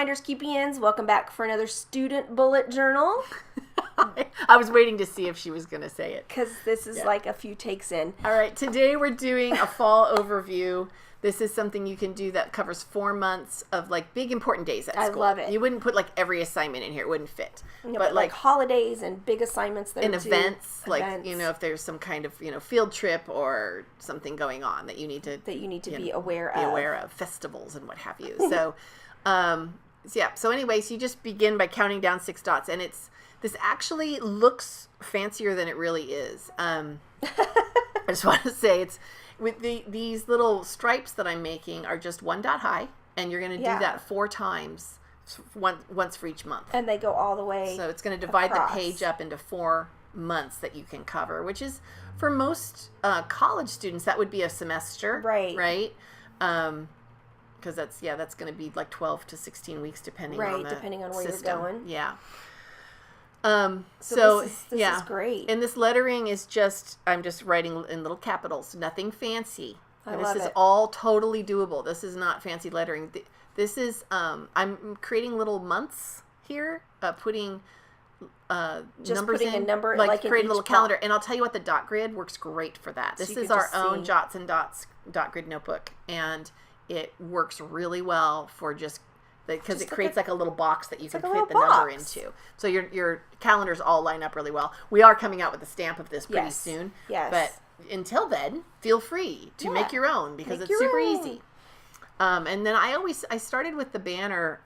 Finders Keepians. Welcome back for another student bullet journal. I was waiting to see if she was going to say it. Because this is like a few takes in. All right, today we're doing a fall overview. This is something you can do that covers 4 months of like big important days at school. I love it. You wouldn't put like every assignment in here. It wouldn't fit. No, but like holidays and big assignments there and too. Events, like, you know, if there's some kind of, field trip or something going on that you need to be aware of. Festivals and what have you. So, so anyways, you just begin by counting down 6 dots, and this actually looks fancier than it really is. I just want to say with these little stripes that I'm making are just 1 dot high, and you're going to do that 4 times, once for each month. And they go all the way. So it's going to divide the page up into 4 months that you can cover, which is for most college students that would be a semester, right? Because that's going to be like 12 to 16 weeks depending on where system. you're going. Yeah. So this is great. And this lettering is I'm just writing in little capitals, nothing fancy. This is all totally doable. This is not fancy lettering. This is, I'm creating little months here, putting numbers in. A number, like create a little calendar. And I'll tell you what, the dot grid works great for that. This is our own Jots&Dots dot grid notebook. And it works really well for because it creates like a little box that you can fit the number into. So your calendars all line up really well. We are coming out with a stamp of this pretty soon. Yes. But until then, feel free to make your own because it's super easy. And then I started with the banner,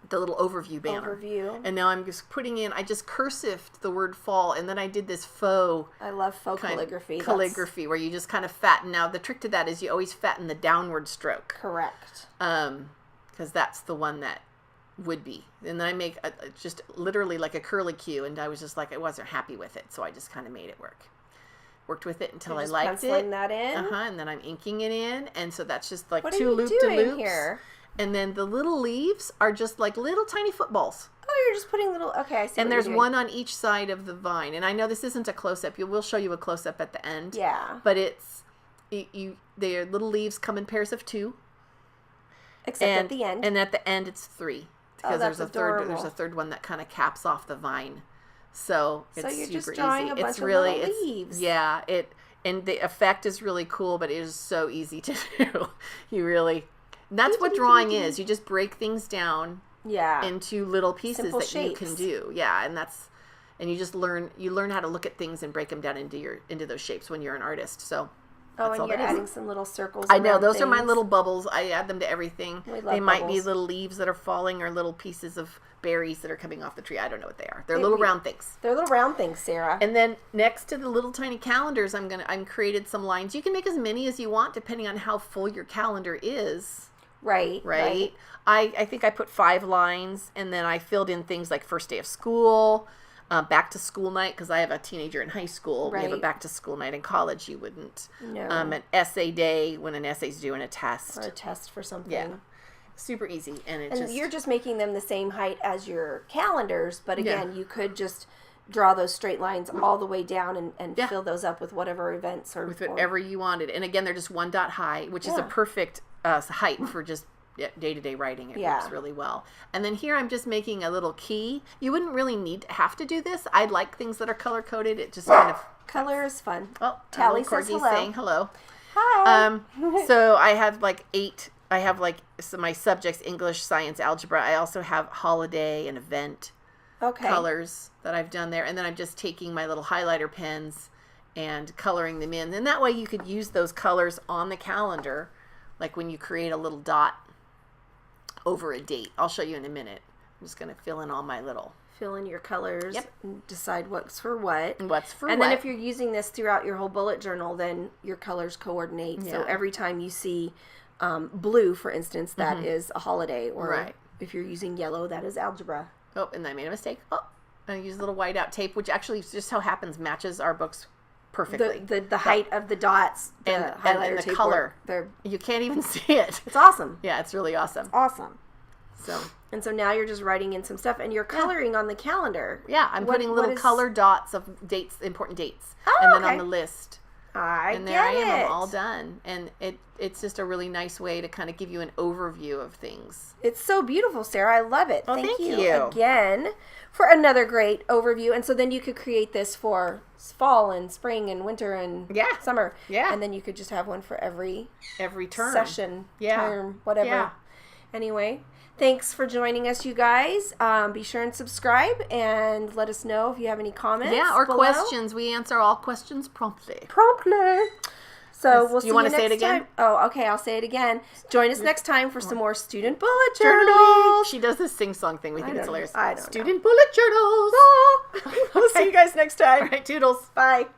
the little overview banner. And now I'm just I just cursived the word fall, and then I did this faux. I love faux calligraphy. Calligraphy, where you just kind of fatten. Now, the trick to that is you always fatten the downward stroke. Correct. Because that's the one that would be. And then I make just literally like a curly Q, and I was just like, I wasn't happy with it, so I just kind of made it work. Worked with it until I liked it. Penciling that in. And then I'm inking it in, and so that's just like what 2 loop-de-loops. Here? And then the little leaves are just like little tiny footballs. Oh, you're just putting little. Okay, I see. And there's one on each side of the vine. And I know this isn't a close-up. We'll show you a close-up at the end. Yeah. But their little leaves come in pairs of 2. Except at the end. And at the end, it's 3 because that's adorable. There's a third one that kind of caps off the vine. So it's you're super just drawing easy. A bunch of little leaves. Yeah. And the effect is really cool, but it is so easy to do. That's what drawing is. You just break things down. Yeah. Into little pieces Simple that shapes. You can do. Yeah, and you just learn how to look at things and break them down into those shapes when you're an artist. So. Oh, and you're adding some little circles. I know, those are my little bubbles. I add them to everything. They might be little leaves that are falling or little pieces of berries that are coming off the tree. I don't know what they are. They're little round things. They're little round things, Sarah. And then next to the little tiny calendars, I'm created some lines. You can make as many as you want depending on how full your calendar is. Right. I think I put 5 lines, and then I filled in things like first day of school, back to school night, because I have a teenager in high school. Right. We have a back to school night. In college, you wouldn't. No. An essay day when an essay's due and a test. Or a test for something. Yeah. Super easy. And you're just making them the same height as your calendars, but again, you could just draw those straight lines all the way down and fill those up with whatever events or with whatever you wanted. And again, they're just 1 dot high, which is a perfect height for just day-to-day writing. It works really well. And then here I'm just making a little key. You wouldn't really have to do this. I like things that are color-coded. It just kind of... Color is fun. Oh, Tally says hello. Saying hello. Hi. So I have like 8... I have like my subjects, English, science, algebra. I also have holiday and event colors that I've done there. And then I'm just taking my little highlighter pens and coloring them in. And that way you could use those colors on the calendar, like when you create a little dot over a date. I'll show you in a minute. I'm just going to fill in all my little... Fill in your colors. Yep. And decide what's for what. And then if you're using this throughout your whole bullet journal, then your colors coordinate. Yeah. So every time you see... blue, for instance, that is a holiday, or if you're using yellow, that is algebra. Oh, and I made a mistake. Oh, I used a little whiteout tape, which actually just how happens matches our books perfectly. The height of the dots, and the tape color. You can't even see it. It's awesome. Yeah, it's really awesome. It's awesome. So now you're just writing in some stuff, and you're coloring on the calendar. Yeah, I'm putting little color dots of dates, important dates, Oh, and then on the list. And there I am. I'm all done. And it's just a really nice way to kind of give you an overview of things. It's so beautiful, Sarah. I love it. Well, thank you again for another great overview. And so then you could create this for fall and spring and winter and summer. Yeah. And then you could just have one for every term. Session, term, whatever. Yeah. Anyway, thanks for joining us, you guys. Be sure and subscribe and let us know if you have any comments. Yeah, or questions. We answer all questions promptly. So we'll see you next time. You want to say it again? Oh, okay. I'll say it again. Join us next time for some more student bullet journals. She does this sing-song thing. We think it's hilarious. I don't know. Student bullet journals. We'll see you guys next time. All right, toodles. Bye.